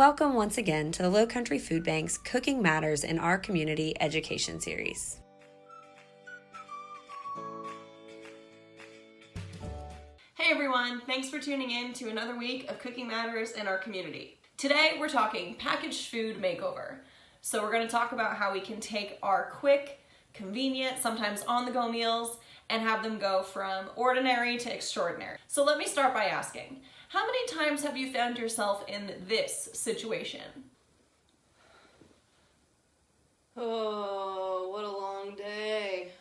Welcome once again to the Low Country Food Bank's Cooking Matters in Our Community education series. Hey everyone, thanks for tuning in to another week of Cooking Matters in Our Community. Today we're talking Packaged Food Makeover. So we're going to talk about how we can take our quick, convenient, sometimes on-the-go meals and have them go from ordinary to extraordinary. So let me start by asking, how many times have you found yourself in this situation? Oh, what a long day.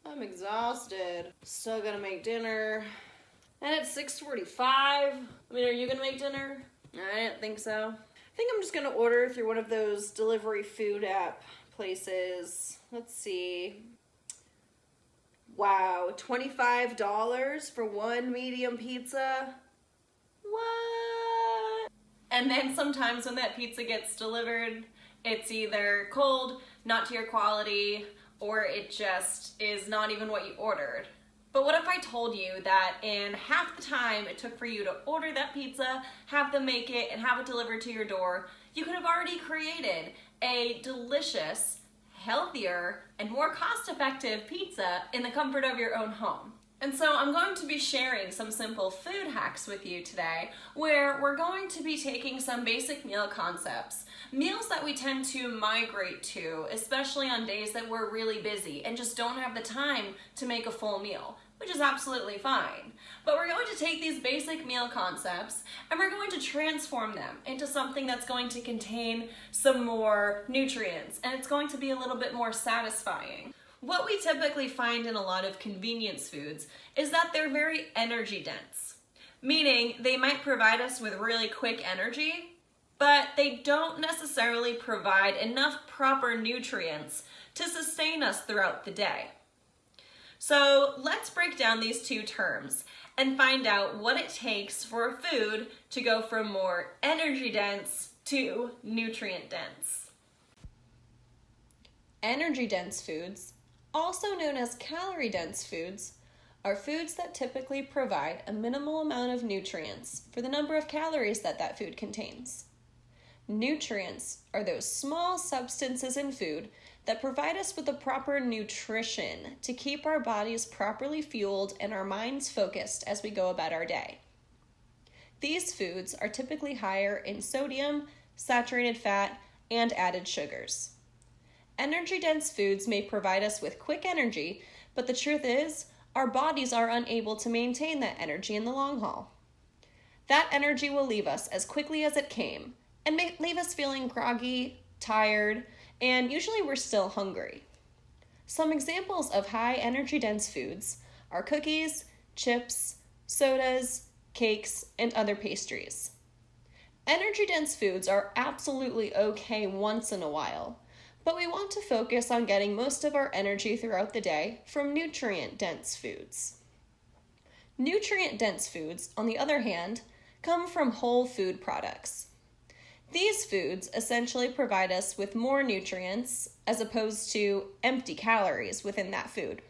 I'm exhausted. Still gotta make dinner. And it's 6:45. I mean, are you gonna make dinner? I didn't think so. I think I'm just gonna order through one of those delivery food app places. Let's see. Wow, $25 for one medium pizza? What? And then sometimes when that pizza gets delivered, it's either cold, not to your quality, or it just is not even what you ordered. But what if I told you that in half the time it took for you to order that pizza, have them make it, and have it delivered to your door, you could have already created a delicious, healthier, and more cost-effective pizza in the comfort of your own home. And so I'm going to be sharing some simple food hacks with you today where we're going to be taking some basic meal concepts, meals that we tend to migrate to, especially on days that we're really busy and just don't have the time to make a full meal, which is absolutely fine. But we're going to take these basic meal concepts and we're going to transform them into something that's going to contain some more nutrients and it's going to be a little bit more satisfying. What we typically find in a lot of convenience foods is that they're very energy dense, meaning they might provide us with really quick energy, but they don't necessarily provide enough proper nutrients to sustain us throughout the day. So let's break down these two terms and find out what it takes for a food to go from more energy dense to nutrient dense. Energy dense foods, also known as calorie-dense foods, are foods that typically provide a minimal amount of nutrients for the number of calories that food contains. Nutrients are those small substances in food that provide us with the proper nutrition to keep our bodies properly fueled and our minds focused as we go about our day. These foods are typically higher in sodium, saturated fat, and added sugars. Energy-dense foods may provide us with quick energy, but the truth is, our bodies are unable to maintain that energy in the long haul. That energy will leave us as quickly as it came, and may leave us feeling groggy, tired, and usually we're still hungry. Some examples of high energy-dense foods are cookies, chips, sodas, cakes, and other pastries. Energy-dense foods are absolutely okay once in a while, but we want to focus on getting most of our energy throughout the day from nutrient-dense foods. Nutrient-dense foods, on the other hand, come from whole food products. These foods essentially provide us with more nutrients as opposed to empty calories within that food.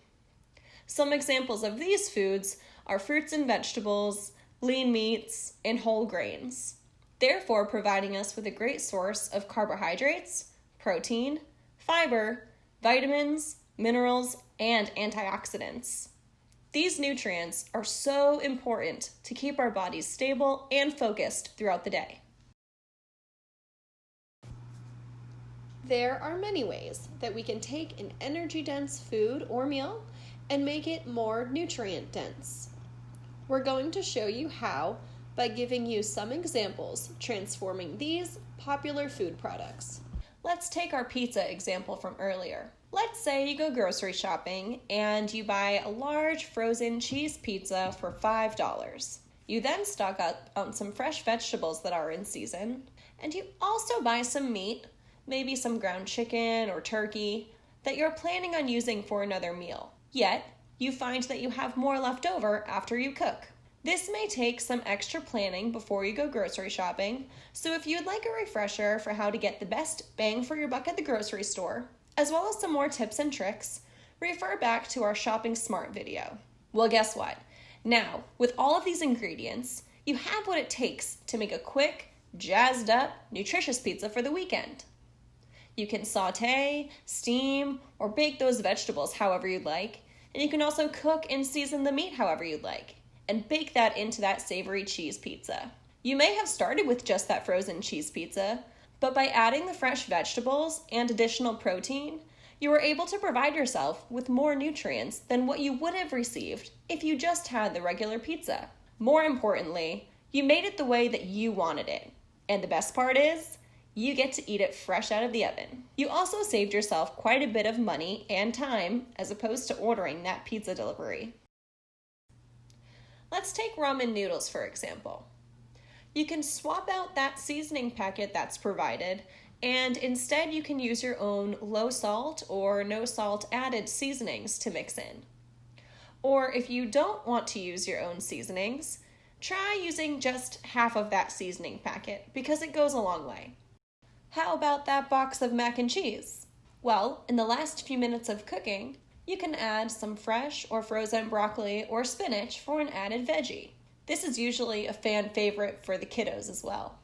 Some examples of these foods are fruits and vegetables, lean meats, and whole grains, therefore providing us with a great source of carbohydrates, protein, fiber, vitamins, minerals, and antioxidants. These nutrients are so important to keep our bodies stable and focused throughout the day. There are many ways that we can take an energy-dense food or meal and make it more nutrient-dense. We're going to show you how by giving you some examples transforming these popular food products. Let's take our pizza example from earlier. Let's say you go grocery shopping and you buy a large frozen cheese pizza for $5. You then stock up on some fresh vegetables that are in season, and you also buy some meat, maybe some ground chicken or turkey, that you're planning on using for another meal. Yet, you find that you have more left over after you cook. This may take some extra planning before you go grocery shopping, so if you'd like a refresher for how to get the best bang for your buck at the grocery store, as well as some more tips and tricks, refer back to our Shopping Smart video. Well, guess what? Now, with all of these ingredients, you have what it takes to make a quick, jazzed up, nutritious pizza for the weekend. You can saute, steam, or bake those vegetables however you'd like, and you can also cook and season the meat however you'd like, and bake that into that savory cheese pizza. You may have started with just that frozen cheese pizza, but by adding the fresh vegetables and additional protein, you were able to provide yourself with more nutrients than what you would have received if you just had the regular pizza. More importantly, you made it the way that you wanted it. And the best part is, you get to eat it fresh out of the oven. You also saved yourself quite a bit of money and time as opposed to ordering that pizza delivery. Let's take ramen noodles for example. You can swap out that seasoning packet that's provided, and instead you can use your own low salt or no salt added seasonings to mix in. Or if you don't want to use your own seasonings, try using just half of that seasoning packet because it goes a long way. How about that box of mac and cheese? Well, in the last few minutes of cooking, you can add some fresh or frozen broccoli or spinach for an added veggie. This is usually a fan favorite for the kiddos as well.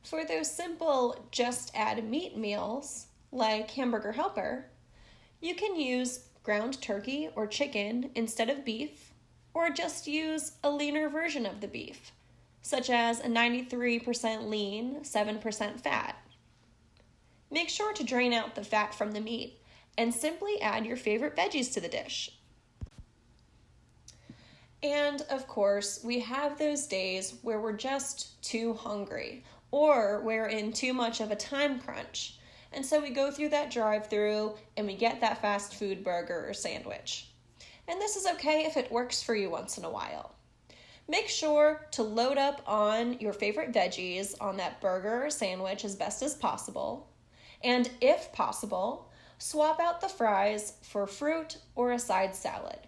For those simple just add meat meals, like Hamburger Helper, you can use ground turkey or chicken instead of beef, or just use a leaner version of the beef, such as a 93% lean, 7% fat. Make sure to drain out the fat from the meat and simply add your favorite veggies to the dish. And of course, we have those days where we're just too hungry or we're in too much of a time crunch. And so we go through that drive-thru and we get that fast food burger or sandwich. And this is okay if it works for you once in a while. Make sure to load up on your favorite veggies on that burger or sandwich as best as possible. And if possible, swap out the fries for fruit or a side salad.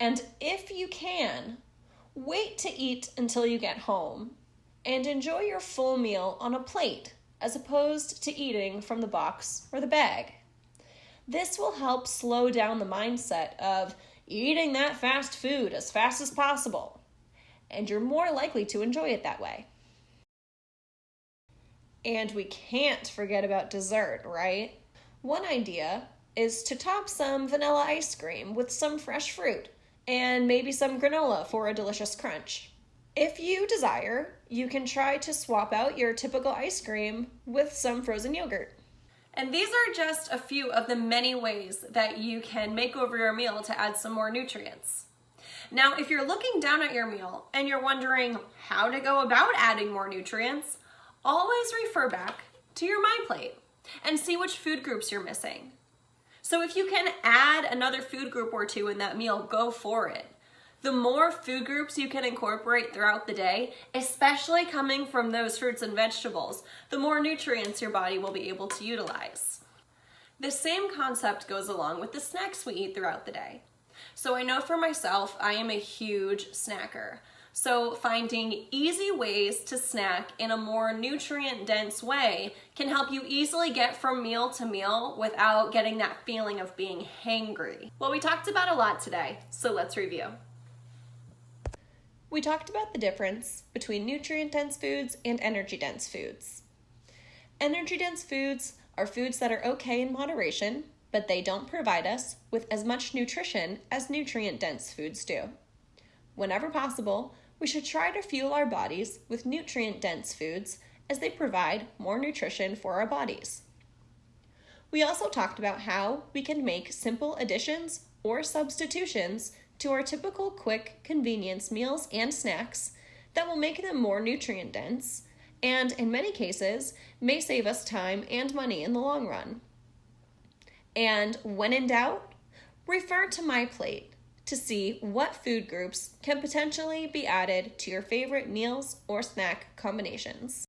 And if you can, wait to eat until you get home and enjoy your full meal on a plate as opposed to eating from the box or the bag. This will help slow down the mindset of eating that fast food as fast as possible, and you're more likely to enjoy it that way. And we can't forget about dessert, right? One idea is to top some vanilla ice cream with some fresh fruit and maybe some granola for a delicious crunch. If you desire, you can try to swap out your typical ice cream with some frozen yogurt. And these are just a few of the many ways that you can make over your meal to add some more nutrients. Now, if you're looking down at your meal and you're wondering how to go about adding more nutrients, always refer back to your My Plate and see which food groups you're missing. So if you can add another food group or two in that meal, go for it. The more food groups you can incorporate throughout the day, especially coming from those fruits and vegetables, the more nutrients your body will be able to utilize. The same concept goes along with the snacks we eat throughout the day. So I know for myself, I am a huge snacker. So finding easy ways to snack in a more nutrient-dense way can help you easily get from meal to meal without getting that feeling of being hangry. Well, we talked about a lot today, so let's review. We talked about the difference between nutrient-dense foods and energy-dense foods. Energy-dense foods are foods that are okay in moderation, but they don't provide us with as much nutrition as nutrient-dense foods do. Whenever possible, we should try to fuel our bodies with nutrient-dense foods as they provide more nutrition for our bodies. We also talked about how we can make simple additions or substitutions to our typical quick convenience meals and snacks that will make them more nutrient-dense and, in many cases, may save us time and money in the long run. And when in doubt, refer to My Plate to see what food groups can potentially be added to your favorite meals or snack combinations.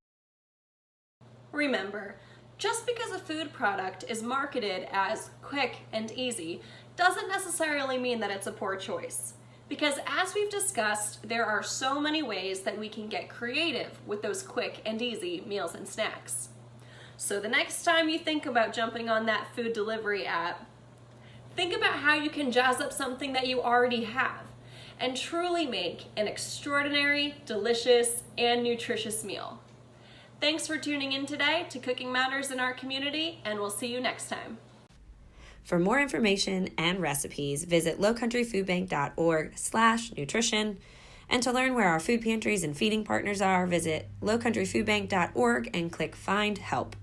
Remember, just because a food product is marketed as quick and easy doesn't necessarily mean that it's a poor choice. Because as we've discussed, there are so many ways that we can get creative with those quick and easy meals and snacks. So the next time you think about jumping on that food delivery app, think about how you can jazz up something that you already have and truly make an extraordinary, delicious, and nutritious meal. Thanks for tuning in today to Cooking Matters in Our Community, and we'll see you next time. For more information and recipes, visit lowcountryfoodbank.org/nutrition. And to learn where our food pantries and feeding partners are, visit lowcountryfoodbank.org and click Find Help.